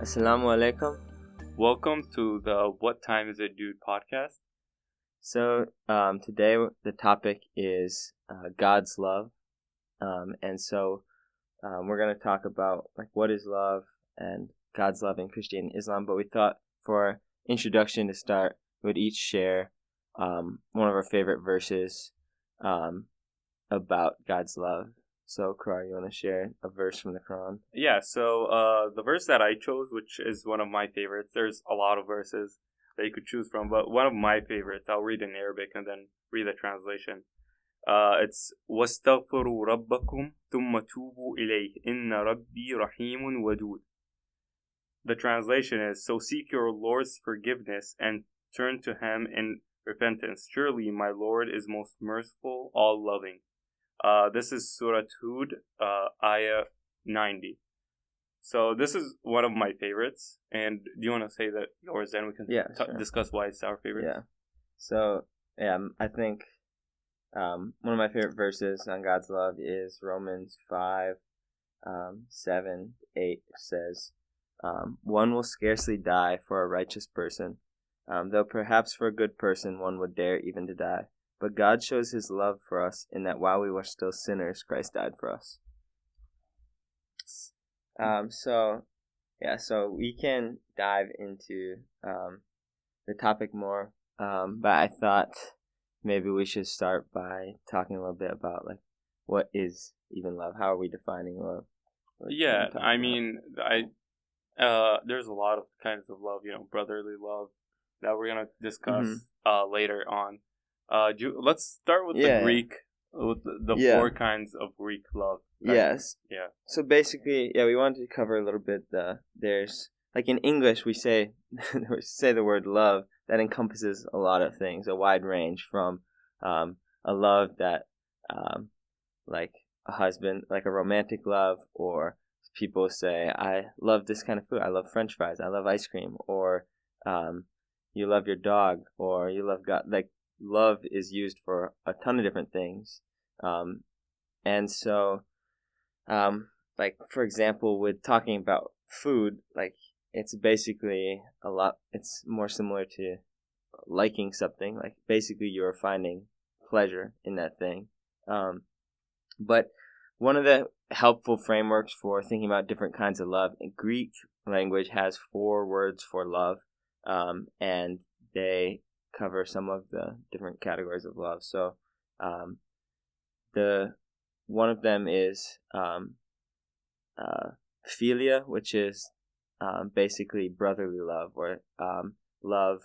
Assalamu alaikum. Welcome to the What Time Is It Dude podcast. So today the topic is God's love, and so we're going to talk about what is love and God's love in Christianity and Islam. But we thought for our introduction to start, we'd each share one of our favorite verses about God's love. So, Karar, you want to share a verse from the Quran? Yeah, so the verse that I chose, which is one of my favorites, there's a lot of verses that you could choose from, but one of my favorites, I'll read in Arabic and then read the translation. It's وَاسْتَغْفِرُوا رَبَّكُمْ ثُمَّ تُوبُوا إِلَيْهِ إِنَّ رَبِّي رَحِيمٌ وَدُودٌ. The translation is, so seek your Lord's forgiveness and turn to Him in repentance. Surely my Lord is most merciful, all-loving. This is Surah Hud, Ayah 90. So this is one of my favorites. And do you want to say that yours? Then we can discuss why it's our favorite. Yeah. So I think one of my favorite verses on God's love is Romans 5, 7, 8 says, one will scarcely die for a righteous person, though perhaps for a good person one would dare even to die. But God shows His love for us in that while we were still sinners, Christ died for us. So we can dive into the topic more, but I thought maybe we should start by talking a little bit about what is even love? How are we defining love? There's a lot of kinds of love, brotherly love that we're gonna discuss later on. Let's start with the Greek, with the four kinds of Greek love. Right? Yes. Yeah. So basically, we wanted to cover a little bit. There's in English we say the word love that encompasses a lot of things, a wide range from a love that like a husband, like a romantic love, or people say I love this kind of food. I love French fries. I love ice cream, or you love your dog, or you love God. Love is used for a ton of different things. And so, for example, with talking about food, it's basically it's more similar to liking something. Basically you're finding pleasure in that thing. But one of the helpful frameworks for thinking about different kinds of love, in Greek language has 4 words for love, and they cover some of the different categories of love. So the one of them is philia, which is basically brotherly love, or love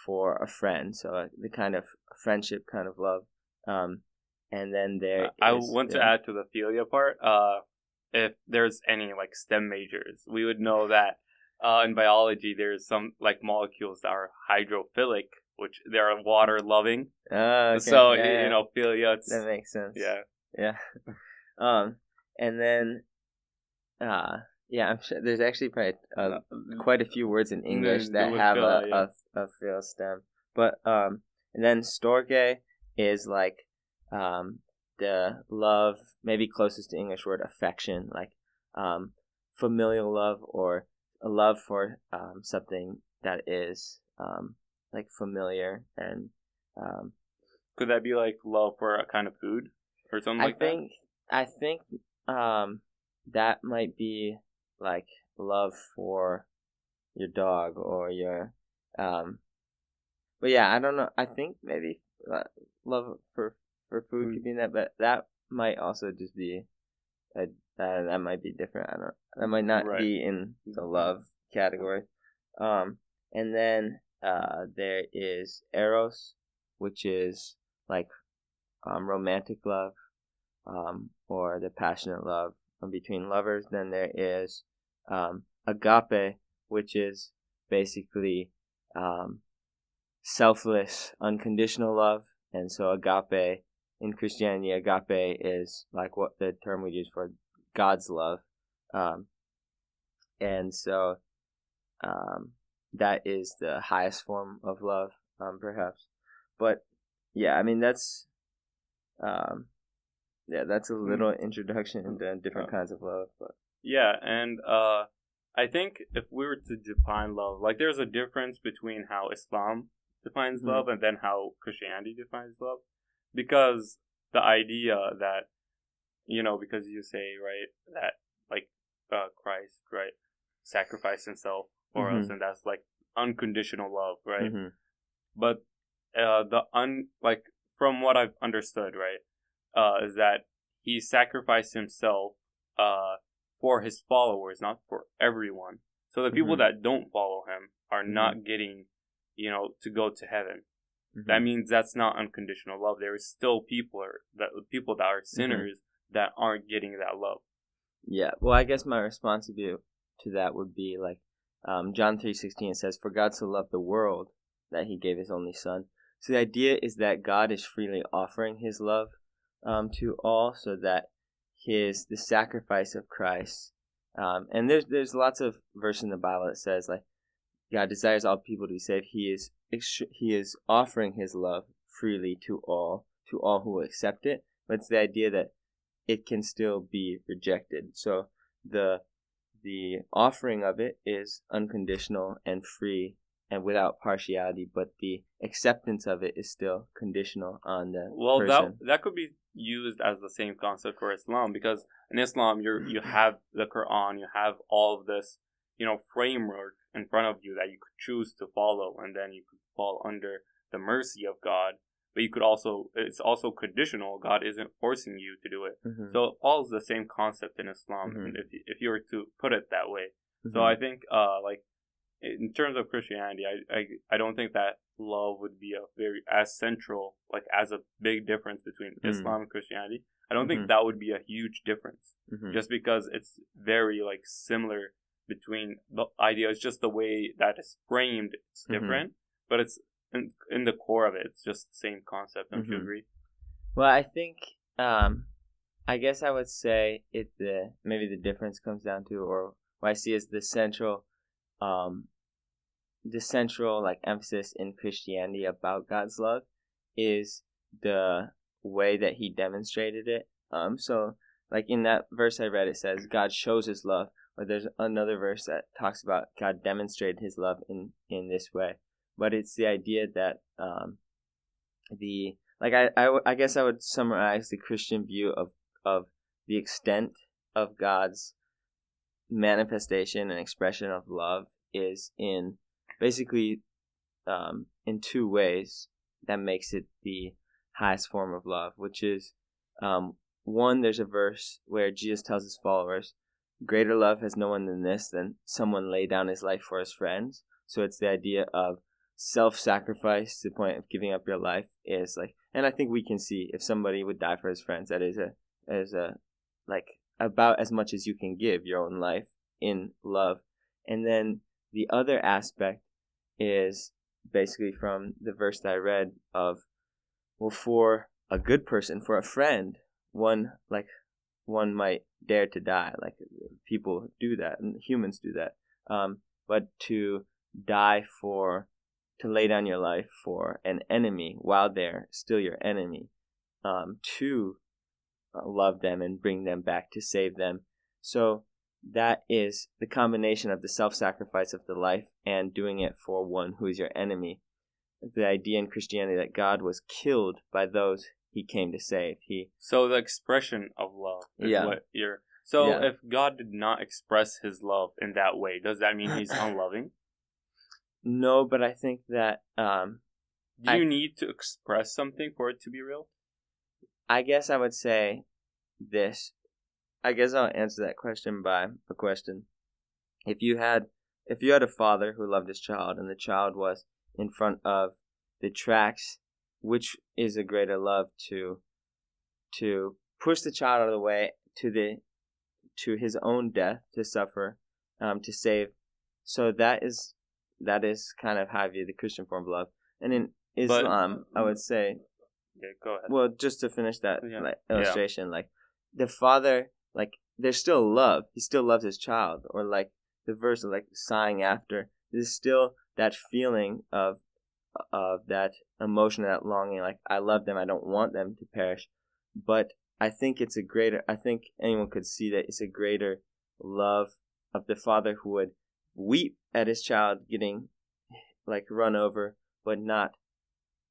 for a friend, so the kind of friendship kind of love. And then I want to add to the philia part, if there's any STEM majors, we would know that in biology there's some molecules that are hydrophilic, which they are water loving. Okay. So philia. That makes sense. Yeah. And then I'm sure there's actually probably quite a few words in English that have a phil stem. But and then storge is the love, maybe closest to English word affection, familial love, or a love for something that is familiar. And could that be love for a kind of food or something that? I think that might be love for your dog, or your but I don't know. I think maybe love for food could be in that, but that might also just be that might be different. That might not be in the love category. And then there is eros, which is romantic love, or the passionate love between lovers. Then there is agape, which is basically selfless, unconditional love. And so agape, in Christianity, agape is what the term we use for God's love. And so that is the highest form of love, perhaps. But that's that's a little introduction into different kinds of love. But and I think if we were to define love, like there's a difference between how Islam defines Mhm. love and then how Christianity defines love, because the idea that, because you say, right, that like Christ, right, sacrificed himself for us, Mhm. and that's like unconditional love, right? Mhm. But like from what I've understood, right, is that he sacrificed himself for his followers, not for everyone. So the people Mhm. that don't follow him are Mhm. not getting, to go to heaven. That Mhm. means that's not unconditional love. There is still people that are sinners that aren't getting that love. Yeah. Well, I guess my response to that would be like John 3:16 says, "For God so loved the world that He gave His only Son." So the idea is that God is freely offering His love to all, so that the sacrifice of Christ, and there's lots of verse in the Bible that says like God desires all people to be saved. He is offering His love freely to all who will accept it. But it's the idea that it can still be rejected. So the offering of it is unconditional and free and without partiality, but the acceptance of it is still conditional on the Well, person. that could be used as the same concept for Islam, because in Islam you have the Quran, you have all of this, framework in front of you that you could choose to follow, and then you could fall under the mercy of God. But it's also conditional. God isn't forcing you to do it. Mm-hmm. So it follows the same concept in Islam, Mm-hmm. if you were to put it that way. Mm-hmm. So I think like in terms of Christianity, I don't think that love would be as central, like as a big difference between Islam and Christianity. I don't think that would be a huge difference, just because it's very like similar between the idea. It's just the way that it's framed, it's different, but it's in the core of it, it's just the same concept. Don't you agree? Well, I think I guess I would say maybe the difference comes down to, or what I see as the central like emphasis in Christianity about God's love is the way that He demonstrated it. So like in that verse I read, it says God shows His love, or there's another verse that talks about God demonstrated His love in this way. But it's the idea that I guess I would summarize the Christian view of the extent of God's manifestation and expression of love is in basically in two ways that makes it the highest form of love, which is one, there's a verse where Jesus tells His followers, greater love has no one than this, than someone lay down his life for his friends. So it's the idea of self-sacrifice to the point of giving up your life is like, and I think we can see if somebody would die for his friends, that is a like about as much as you can give your own life in love. And then the other aspect is basically from the verse that I read of, well, for a good person, for a friend, one might dare to die. Like people do that, and humans do that. But to lay down your life for an enemy while they're still your enemy, to love them and bring them back, to save them. So that is the combination of the self-sacrifice of the life and doing it for one who is your enemy. The idea in Christianity that God was killed by those He came to save. So the expression of love is what you're... So if God did not express His love in that way, does that mean He's unloving? No, but I think that... do you need to express something for it to be real? I guess I would say this. I guess I'll answer that question by a question. If you had a father who loved his child, and the child was in front of the tracks, which is a greater love, to push the child out of the way to his own death, to suffer, to save. So that is kind of how I view the Christian form of love. And in Islam, I would say, yeah, go ahead. Well, just to finish that illustration, like the father, like there's still love. He still loves his child, or like the verse of like sighing after. There's still that feeling of that emotion, that longing. Like I love them. I don't want them to perish. But I think I think anyone could see that it's a greater love of the father who would weep at his child getting like run over, but not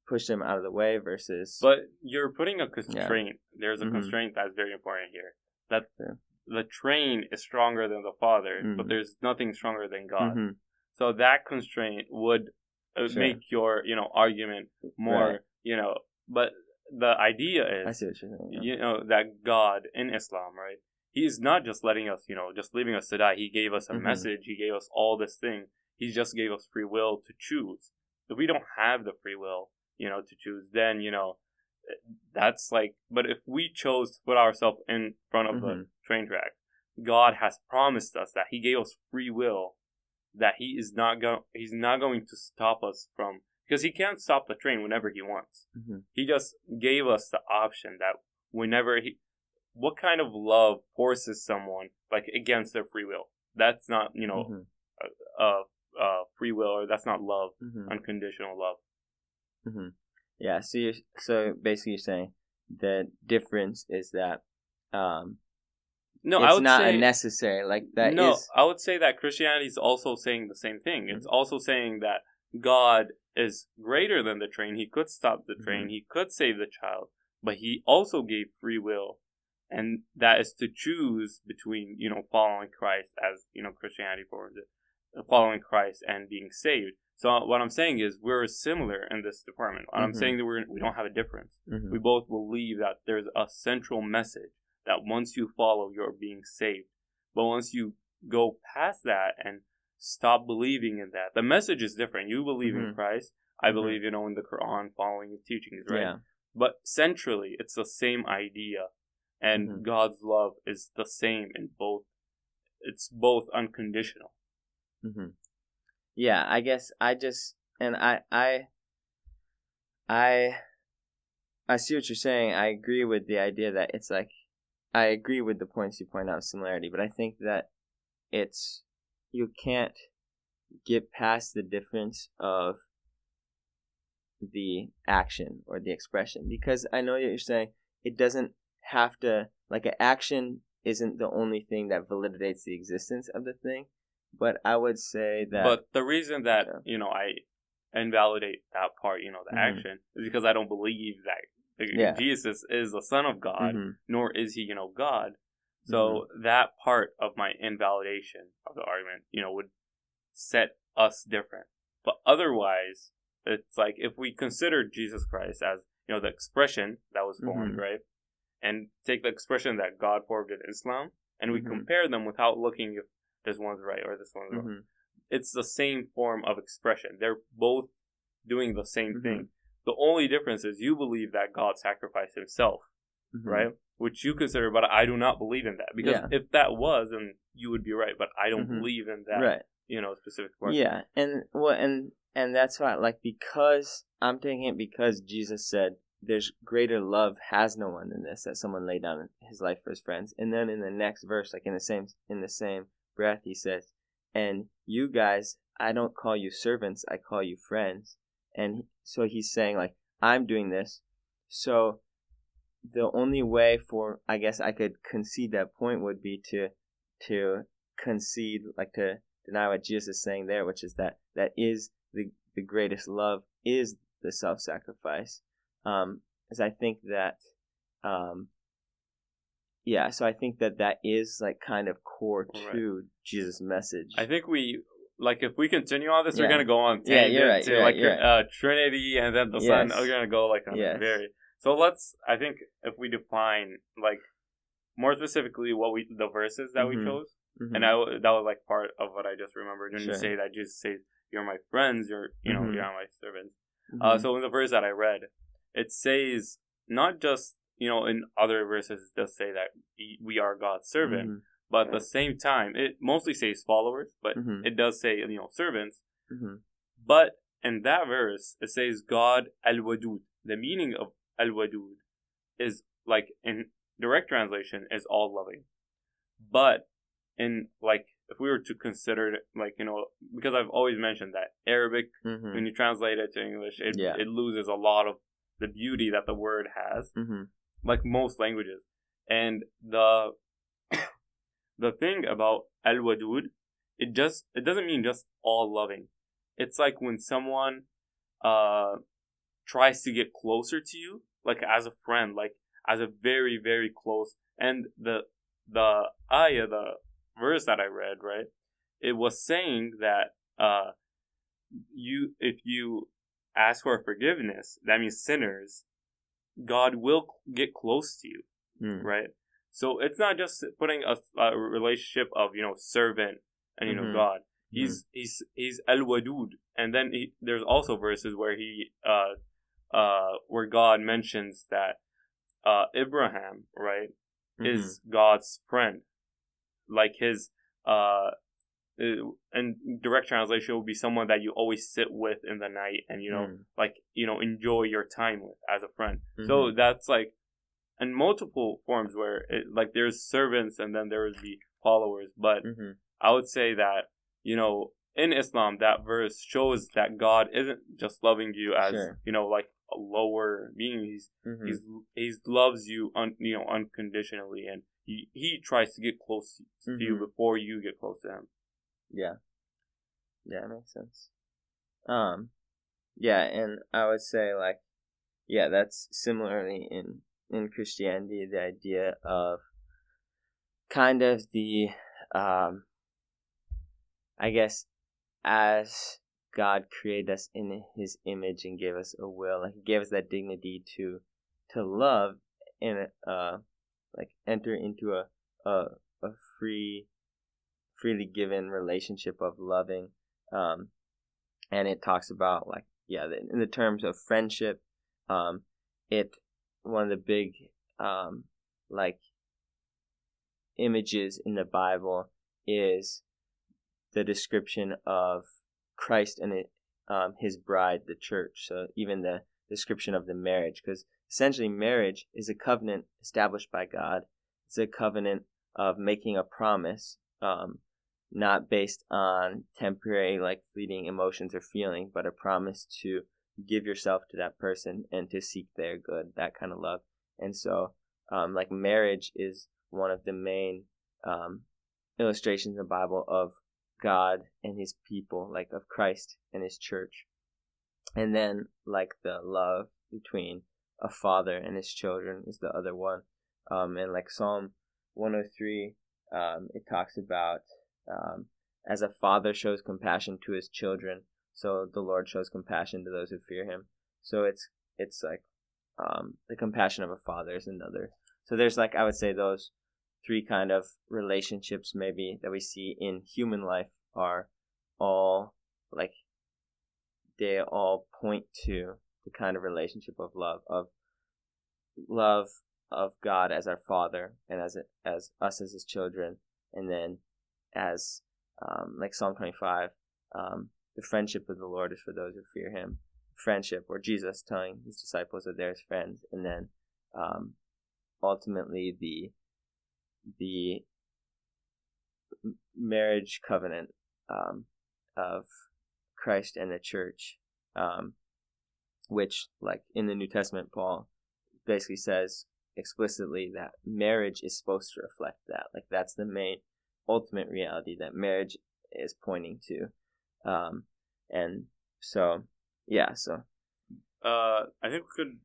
push them out of the way versus. But you're putting a constraint. Yeah. There's a Mhm. constraint that's very important here. That Yeah. the train is stronger than the father, Mhm. but there's nothing stronger than God. Mhm. So that constraint would Sure. make your, argument more, Right. But the idea I is, see what you're saying. that God in Islam, right? He's not just letting us, just leaving us to die. He gave us a Mhm. message. He gave us all this thing. He just gave us free will to choose. If we don't have the free will, to choose, then, that's like, but if we chose to put ourselves in front of the Mhm. train track, God has promised us that He gave us free will, that he's not going to stop us from, because He can't stop the train whenever He wants. Mhm. He just gave us the option that whenever what kind of love forces someone like against their free will? That's not, Mhm. free will, or that's not love, Mhm. unconditional love. Mhm. Yeah. So basically, you're saying the difference is that No, I it's would not say unnecessary. Like that no. is. I would say that Christianity is also saying the same thing. It's Mhm. also saying that God is greater than the train. He could stop the train. Mhm. He could save the child, but He also gave free will, and that is to choose between following Christ, as Christianity forms it, following Christ and being saved. So what I'm saying is we're similar in this department. I'm Mhm. saying that we don't have a difference. Mhm. We both believe that there's a central message that once you follow, you're being saved. But once you go past that and stop believing in that, the message is different. You believe in Mhm. Christ. I Mhm. believe, in the Quran, following the teachings, right? Yeah. But centrally, it's the same idea. And Mhm. God's love is the same in both. It's both unconditional. Mhm. Yeah. I guess I just and I see what you're saying. I agree with the idea that it's like I agree with the points you point out, similarity, but I think that it's you can't get past the difference of the action or the expression, because I know what you're saying. It doesn't have to, like, an action isn't the only thing that validates the existence of the thing, but I would say that. But the reason that Yeah. I invalidate that part, the Mhm. action, is because I don't believe that Yeah. Jesus is the Son of God, Mhm. nor is He, God. So that part of my invalidation of the argument, would set us different. But otherwise, it's like if we consider Jesus Christ as, the expression that was formed, Mhm. right? And take the expression that God formed in Islam, and we Mhm. compare them without looking if this one's right or this one's wrong. Mhm. It's the same form of expression. They're both doing the same Mhm. thing. The only difference is you believe that God sacrificed Himself, Mhm. right? Which you consider, but I do not believe in that. Because Yeah. if that was, then you would be right, but I don't Mhm. believe in that, Right. specific part. Yeah, and that's why, like, because I'm taking it because Jesus said, "There's greater love has no one than this, that someone laid down his life for his friends." And then in the next verse, like in the same breath, he says, "And you guys, I don't call you servants, I call you friends." And so he's saying, like, I'm doing this, so the only way for, I guess, I could concede that point would be to concede, like, to deny what Jesus is saying there, which is that is the greatest love is the self-sacrifice. As I think that, yeah, so I think that is, like, kind of core to Jesus' message. I think if we continue on this, we're Yeah. going to go on Yeah, you're right, tangent you're right, to, you're right. Trinity and then the Son. Yes. We're going to go, on a Yes. very... So I think if we define, more specifically the verses that we Mhm. chose, Mhm. and that was, part of what I just remembered when Sure. you say that Jesus says, "You're my friends, you're Mhm. you're my servants." Mhm. So in the verse that I read, it says not just, in other verses it does say that we are God's servant, Mhm. but at the same time it mostly says followers, but Mhm. it does say, servants. Mhm. But in that verse it says God al-Wadud. The meaning of al-Wadud is, in direct translation, is all loving. But in, if we were to consider it, because I've always mentioned that Arabic, Mhm. when you translate it to English, it loses a lot of the beauty that the word has, Mhm. like most languages. And the the thing about al-wadud, it doesn't mean just all loving. It's like when someone tries to get closer to you, like as a friend, like as a very, very close. And the ayah, the verse that I read, right, it was saying that if you ask for forgiveness, that means sinners, God will get close to you, right? So it's not just putting a relationship of servant and God. He's al-wadud, and then there's also verses where where God mentions that Abraham, right, is God's friend, like his and direct translation would be someone that you always sit with in the night and enjoy your time with as a friend. So that's like in multiple forms where there's servants and then there would be followers. But I would say that in Islam that verse shows that God isn't just loving you as like a lower being. He's loves you unconditionally, and he tries to get close to you before you get close to him. Yeah, it makes sense. Yeah, and I would say that's similarly in Christianity, the idea of kind of the I guess as God created us in His image and gave us a will, He gave us that dignity to love and enter into a freely given relationship of loving, and it talks about in the terms of friendship, one of the big images in the Bible is the description of Christ and His bride, the church. So even the description of the marriage, because essentially marriage is a covenant established by God. It's a covenant of making a promise, not based on temporary fleeting emotions or feeling, but a promise to give yourself to that person and to seek their good, that kind of love. And so marriage is one of the main illustrations in the Bible of God and His people, of Christ and His church. And then the love between a father and his children is the other one. And Psalm 103, it talks about as a father shows compassion to his children, so the Lord shows compassion to those who fear Him. So it's the compassion of a father is another. So there's I would say those three kind of relationships maybe that we see in human life are all they all point to the kind of relationship of love of God as our Father and as us as His children, and then as Psalm 25, the friendship of the Lord is for those who fear Him. Friendship, or Jesus telling His disciples that they're His friends, and then ultimately the marriage covenant of Christ and the church, which in the New Testament Paul basically says explicitly that marriage is supposed to reflect that. That's the main ultimate reality that marriage is pointing to. And so I think we could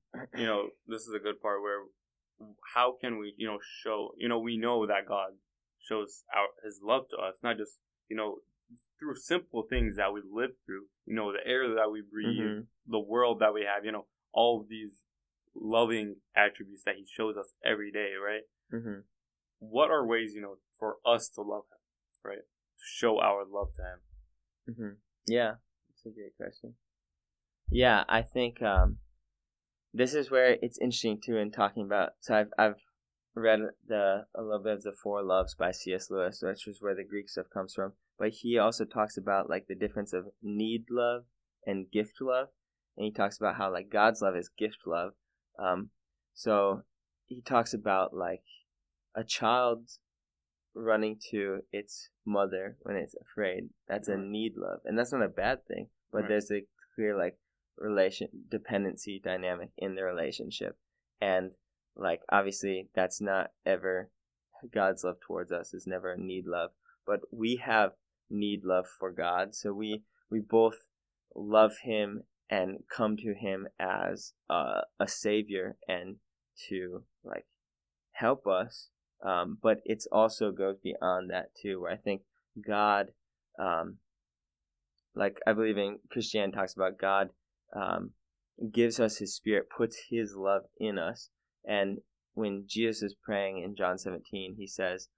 this is a good part where how can we show we know that God shows His love to us, not just through simple things that we live through, the air that we breathe, the world that we have, all of these loving attributes that He shows us every day, right? What are ways for us to love Him, right, to show our love to Him? Yeah, that's a great question. Yeah, I think this is where it's interesting too in talking about. So I've read a little bit of the Four Loves by C.S. Lewis, which is where the Greek stuff comes from. But he also talks about the difference of need love and gift love, and he talks about how God's love is gift love. So he talks about a child running to its mother when it's afraid. That's a need love, and that's not a bad thing. But there's a clear relation dependency dynamic in the relationship, and obviously that's not ever God's love towards us is never a need love, but we have need love for God. So we both love him and come to him as a savior and to like help us. But it also goes beyond that too, where I think God, like I believe in Christianity talks about God gives us his spirit, puts his love in us. And when Jesus is praying in John 17, he says,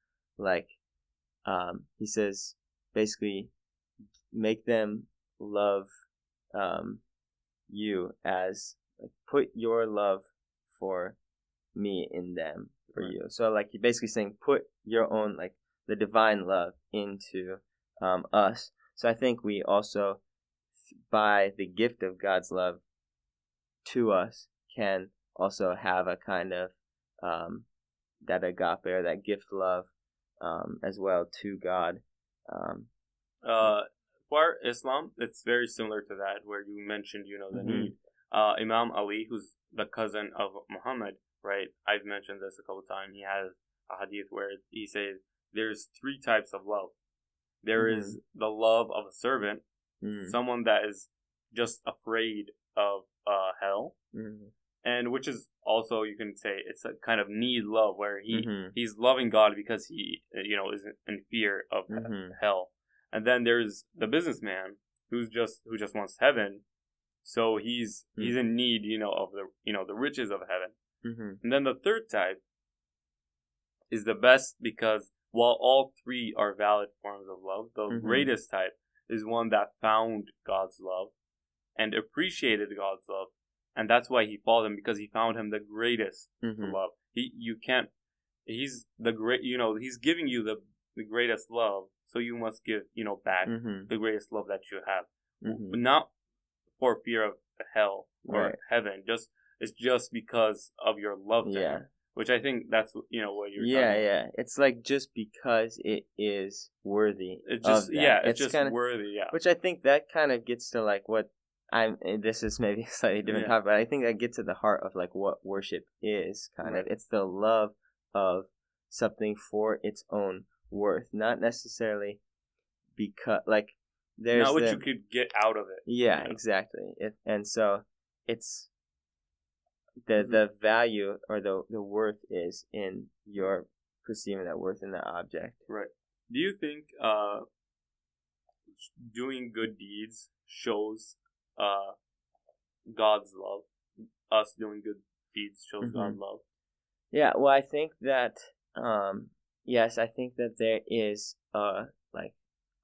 basically, make them love you as, like, put your love for me in them for you. So, like, he's basically saying, put your own, like, the divine love into us. So I think we also, by the gift of God's love to us, can also have a kind of that agape or that gift love as well to God. For Islam, it's very similar to that, where you mentioned, the need. Imam Ali, who's the cousin of Muhammad, right? I've mentioned this a couple of times. He has a hadith where he says there's 3 types of love. There is the love of a servant, someone that is just afraid of hell, and which is also, you can say, it's a kind of need love, where he's loving God because he is in fear of hell. And then there's the businessman who just wants heaven, so he's in need of the riches of heaven. And then the third type is the best, because while all 3 are valid forms of love, the greatest type is one that found God's love and appreciated God's love, and that's why he followed him, because he found him the greatest love. He's the great, he's giving you the greatest love, so you must give back the greatest love that you have, not for fear of hell or heaven. It's just because of your love to him, which I think that's what you're talking about. It's like just because it is worthy. It's just of that. It's just kinda, worthy. Which I think that kind of gets to like what this is maybe a slightly different topic, but I think that gets to the heart of like what worship is, kind of. It's the love of something for its own worth, not necessarily because like there's not what you could get out of it. Yeah, exactly. And so it's the value or the worth is in your perceiving that worth in the object. Right. Do you think doing good deeds shows God's love? Us doing good deeds shows God's love? Yeah, well, I think that yes, I think that there is like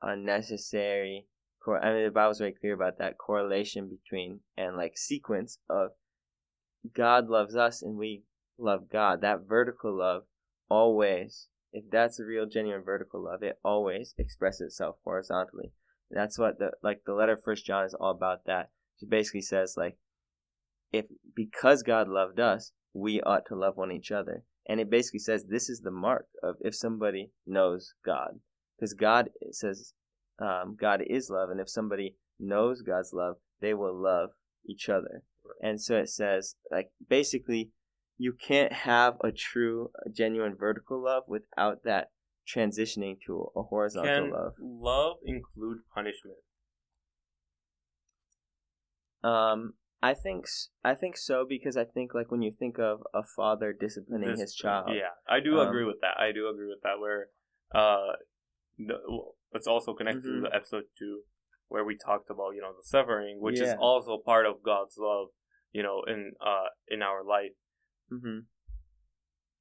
a necessary the Bible's very clear about that correlation between and like sequence of God loves us and we love God. That vertical love always, if that's a real genuine vertical love, it always expresses itself horizontally. That's what the letter of 1 John is all about. That it basically says like, because God loved us, we ought to love one each other. And it basically says this is the mark of if somebody knows God, because God, it says, God is love, and if somebody knows God's love, they will love each other. And so it says, like, basically, you can't have a genuine vertical love without that transitioning to a horizontal love. Can love include punishment? I think so, because I think like when you think of a father disciplining his child. Yeah, I do agree with that. Where it's also connected to the episode 2 where we talked about the suffering, which is also part of God's love, in our life.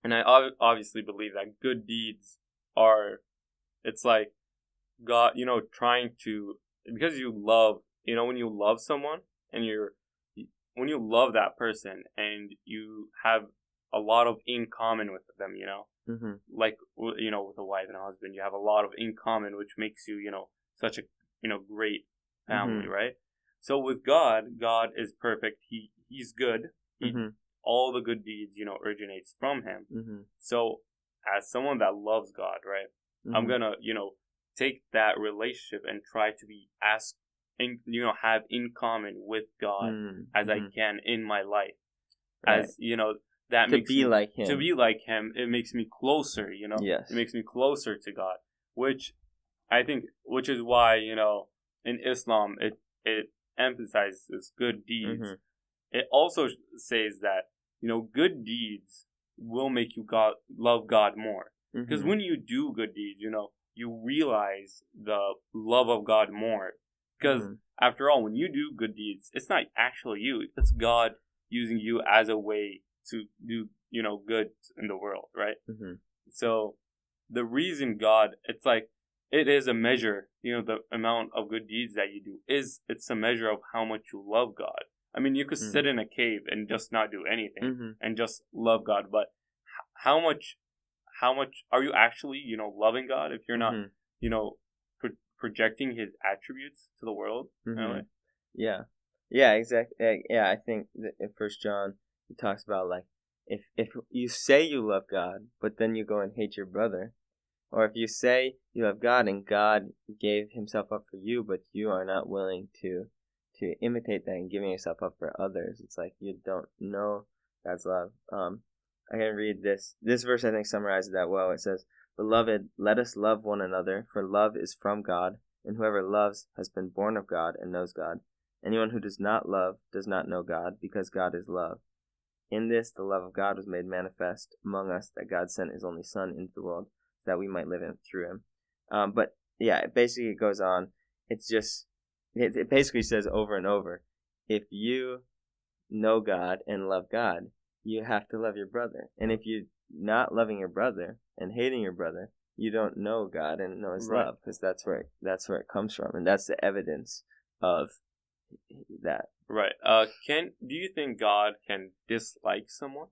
And I obviously believe that good deeds it's like God, trying to, because you love, when you love someone and when you love that person and you have a lot of in common with them, like, with a wife and a husband, you have a lot of in common, which makes you, such a, great family, right? So with God is perfect. He's good. All the good deeds, originates from him. So as someone that loves God, right, I'm gonna, take that relationship and try to be have in common with God as I can in my life. Right. As, that to makes be me, like him. To be like him, it makes me closer. Yes. It makes me closer to God, which is why in Islam it emphasizes good deeds. Mm-hmm. It also says that good deeds will make you love God more. Because when you do good deeds, you realize the love of God more. Because after all, when you do good deeds, it's not actually you. It's God using you as a way to do, good in the world, right? Mm-hmm. So the reason God, it's like, it is a measure, the amount of good deeds that you do it's a measure of how much you love God. I mean, you could sit in a cave and just not do anything and just love God, but how much are you actually, loving God if you're not, projecting His attributes to the world? Yeah, exactly. Yeah, I think that in First John it talks about like if you say you love God, but then you go and hate your brother, or if you say you love God and God gave Himself up for you, but you are not willing to imitate that and giving yourself up for others, it's like you don't know God's love. I can read this. This verse I think summarizes that well. It says, "Beloved, let us love one another, for love is from God, and whoever loves has been born of God and knows God. Anyone who does not love does not know God, because God is love. In this, the love of God was made manifest among us, that God sent His only Son into the world, so that we might live through Him." But yeah, it goes on. It's just, it basically says over and over, if you know God and love God, you have to love your brother. And if you're not loving your brother and hating your brother, you don't know God and know His love, because that's where it comes from, and that's the evidence of that. Right. Do you think God can dislike someone?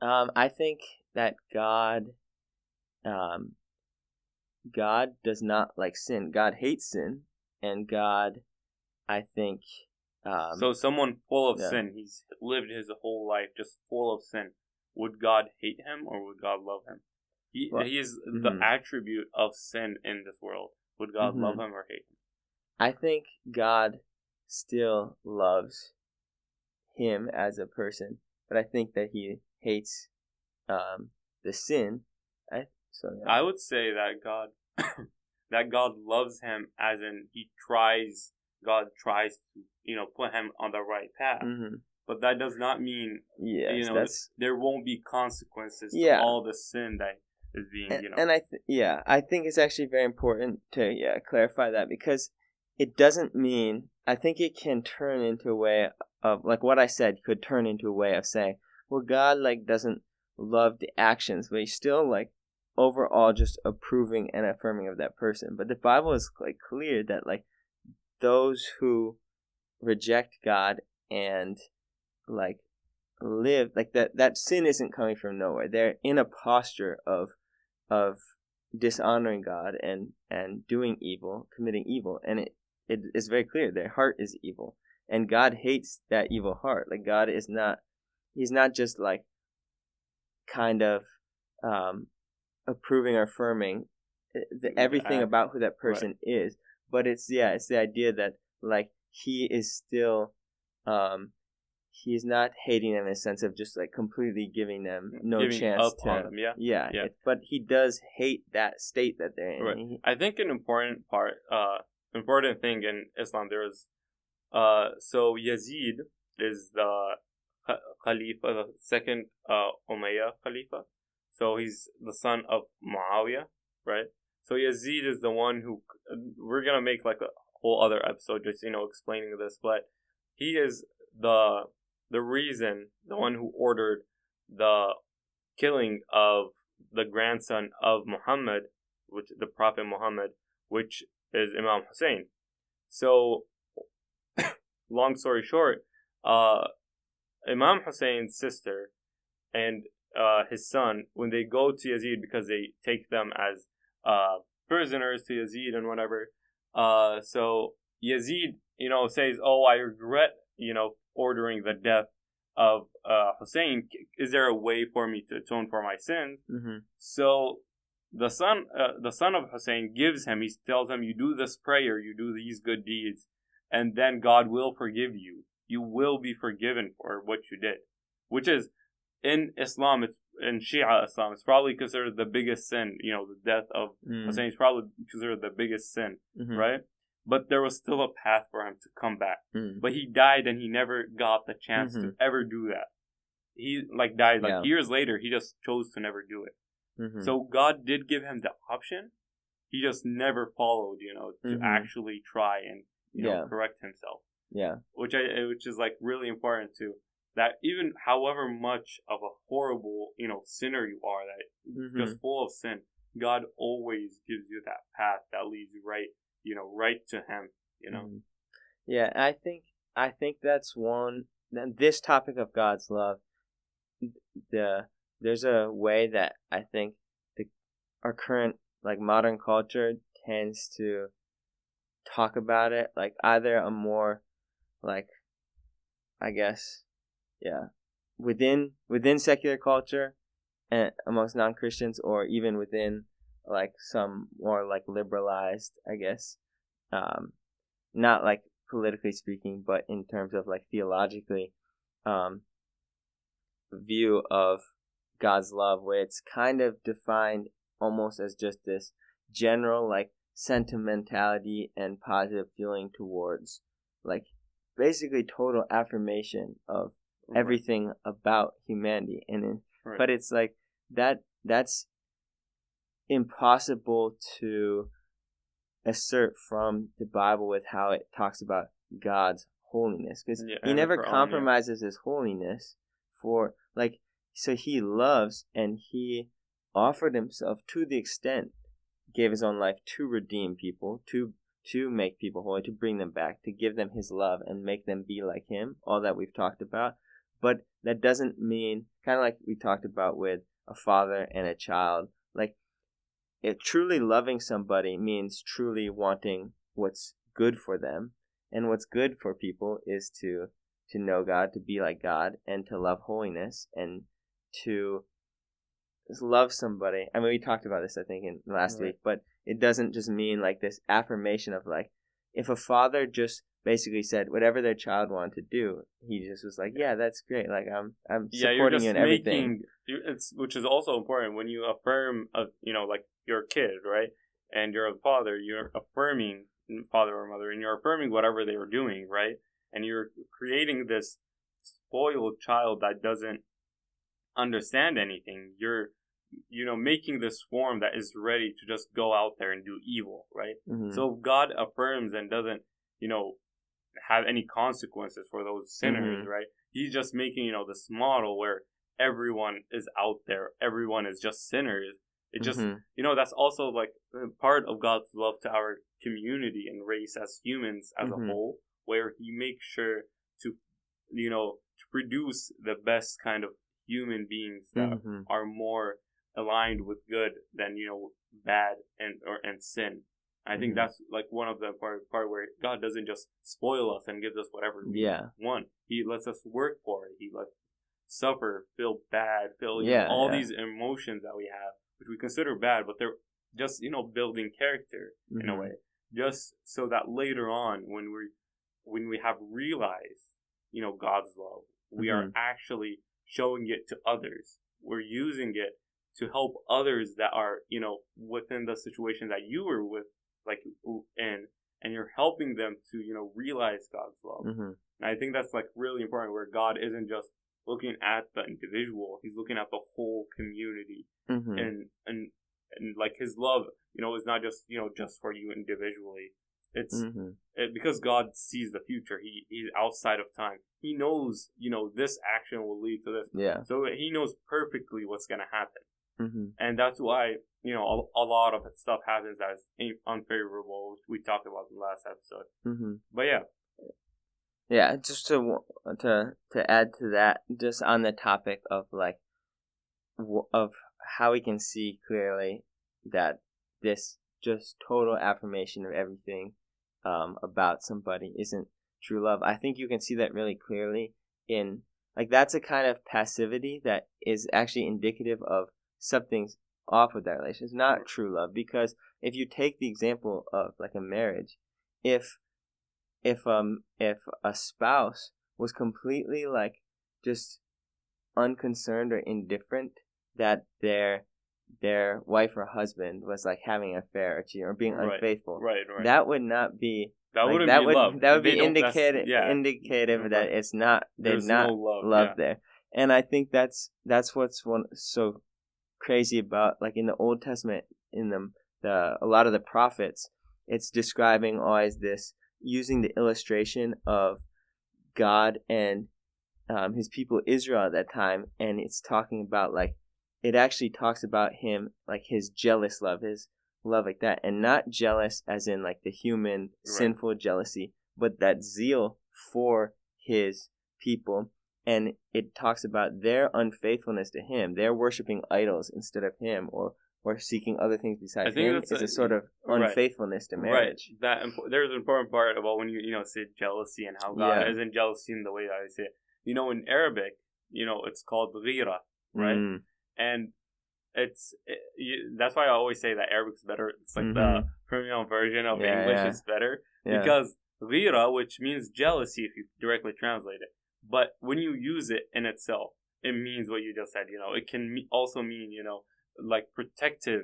I think that God does not like sin. God hates sin, and God, I think. So someone full of sin, he's lived his whole life just full of sin. Would God hate him or would God love him? He is the attribute of sin in this world. Would God love him or hate him? I think God still loves him as a person, but I think that He hates the sin. I would say that God loves him, as in God tries to put him on the right path. But that does not mean there won't be consequences to all the sin that is being And I think it's actually very important to clarify that, because it doesn't mean, I think it can turn into a way of, like what I said could turn into a way of saying, well, God doesn't love the actions, but He's still overall just approving and affirming of that person. But the Bible is clear that those who reject God and live that sin isn't coming from nowhere. They're in a posture of dishonoring God and doing evil, committing evil, and it is very clear their heart is evil, and God hates that evil heart. God is not, He's not just kind of approving or affirming everything about who that person is, but it's the idea that He is still He's not hating them in a sense of just completely giving them chance up on them. But He does hate that state that they're in. Right. I think an important thing in Islam, there is so Yazid is the Khalifa, the second Umayyad Khalifa. So he's the son of Muawiyah, right? So Yazid is the one who, we're gonna make a whole other episode just explaining this, but he is the reason, the one who ordered the killing of the grandson of Muhammad, which the Prophet Muhammad, which is Imam Hussein. So, long story short, Imam Hussein's sister and his son, when they go to Yazid, because they take them as prisoners to Yazid and whatever, so Yazid, says, "Oh, I regret, ordering the death of Hussein. Is there a way for me to atone for my sins?" So the son of Hussein gives him, he tells him, "You do this prayer, you do these good deeds, and then God will forgive you. You will be forgiven for what you did." which is in Islam, it's in Shia Islam, it's probably considered the biggest sin. You know, the death of Hussein is probably considered the biggest sin, right? But there was still a path for him to come back. But he died and he never got the chance to ever do that. He died years later. He just chose to never do it. So God did give him the option. He just never followed, to actually try and correct himself. Yeah, which is like really important too. That even however much of a horrible sinner you are, that just full of sin, God always gives you that path that leads you right to Him. Yeah, I think that's one. This topic of God's love, there's a way that I think our current modern culture tends to talk about it, either a more I guess, within secular culture and amongst non-Christians, or even within some more liberalized, I guess, not politically speaking, but in terms of theologically, view of God's love, where it's kind of defined almost as just this general sentimentality and positive feeling towards basically total affirmation of everything about humanity. But it's that's impossible to assert from the Bible with how it talks about God's holiness, because he never compromises his holiness for so he loves, and he offered himself to the extent, gave his own life to redeem people, to make people holy, to bring them back, to give them his love and make them be like him, all that we've talked about. But that doesn't mean, kind of like we talked about with a father and a child, if truly loving somebody means truly wanting what's good for them, and what's good for people is to know God, to be like God, and to love holiness, and to love somebody. I mean, we talked about this, I think, in last week, but it doesn't just mean this affirmation of if a father just basically said whatever their child wanted to do, he just was yeah, that's great. I'm supporting you in everything. Which is also important when you affirm your kid, right? And you're a father, you're affirming father or mother, and you're affirming whatever they were doing, right? And you're creating this spoiled child that doesn't understand anything. You're making this form that is ready to just go out there and do evil, right? So God affirms and doesn't have any consequences for those sinners, right? He's just making this model where everyone is out there, everyone is just sinners. It just that's also part of God's love to our community and race as humans as a whole, where he makes sure to to produce the best kind of human beings that are more aligned with good than bad and sin. I think that's one of the part where God doesn't just spoil us and gives us whatever we want. He lets us work for it. He lets us suffer, feel bad, feel all these emotions that we have, which we consider bad, but they're just building character in a way, just so that later on when we have realized God's love, we are actually showing it to others. We're using it to help others that are within the situation that you were with and you're helping them to realize God's love. And I think that's really important, where God isn't just looking at the individual, he's looking at the whole community. And his love is not just just for you individually. It's because God sees the future. He's outside of time. He knows this action will lead to this. So he knows perfectly what's going to happen. And that's why a lot of stuff happens as unfavorable, which we talked about in the last episode. But yeah, just to add to that, just on the topic of of how we can see clearly that this just total affirmation of everything about somebody isn't true love. I think you can see that really clearly in that's a kind of passivity that is actually indicative of something's off with that relation. It's not true love, because if you take the example of a marriage, if a spouse was completely just unconcerned or indifferent that their wife or husband was like having an affair or cheating or being unfaithful. Right. That would not be. That like, wouldn't that be would, love. That would They be don't- indicative yeah. that it's not. There's not no love. love Yeah. there, and I think that's what's so crazy about, like, in the Old Testament, in a lot of the prophets, it's describing always this, using the illustration of God and his people Israel at that time, and it's talking about, like, it actually talks about him, like, his jealous love, his love like that, and not jealous as in like the human sinful jealousy, but that zeal for his people. And it talks about their unfaithfulness to him. They're worshiping idols instead of him, or seeking other things besides him. It's a sort of unfaithfulness to marriage. Right. There's an important part about when you say jealousy and how God isn't jealousy in the way that I say it. In Arabic, it's called ghira, right? And that's why I always say that Arabic's better. It's like the premium version of English is better because ghira, which means jealousy if you directly translate it, but when you use it in itself, it means what you just said. It can also mean like protective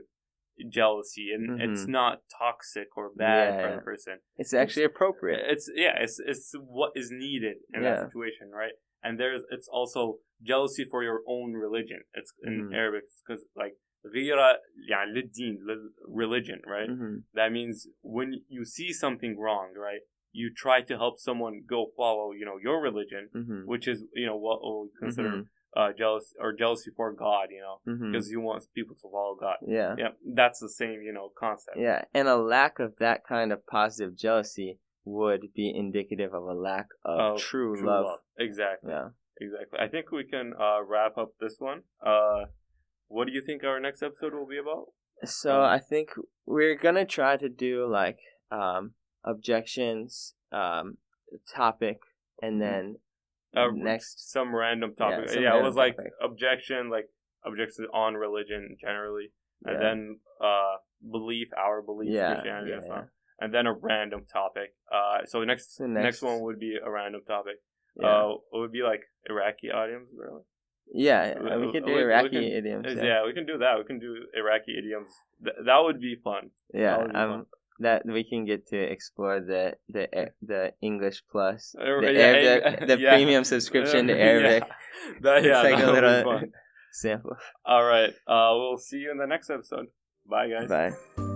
jealousy, and it's not toxic or bad for the person. It's actually appropriate. It's what is needed in that situation, right? And it's also jealousy for your own religion. It's in Arabic because like ghira يعني للدين, religion, right? That means when you see something wrong, right, you try to help someone go follow your religion, which is what we consider jealousy for God, because you want people to follow God. Yeah, that's the same concept. Yeah, and a lack of that kind of positive jealousy would be indicative of a lack of true love. Exactly. Yeah. Exactly. I think we can wrap up this one. What do you think our next episode will be about? So I think we're gonna try to do like objections topic, and then next some random topic. It was like objections on religion generally, and then our belief, Christianity and stuff. And then a random topic. So next one would be a random topic. It would be like Iraqi idioms, really. Yeah, we could do Iraqi idioms. Yeah, we can do that. We can do Iraqi idioms. That would be fun. Yeah, that we can get to explore the English Plus, the premium subscription to Arabic. It's like a little sample. All right. We'll see you in the next episode. Bye, guys. Bye.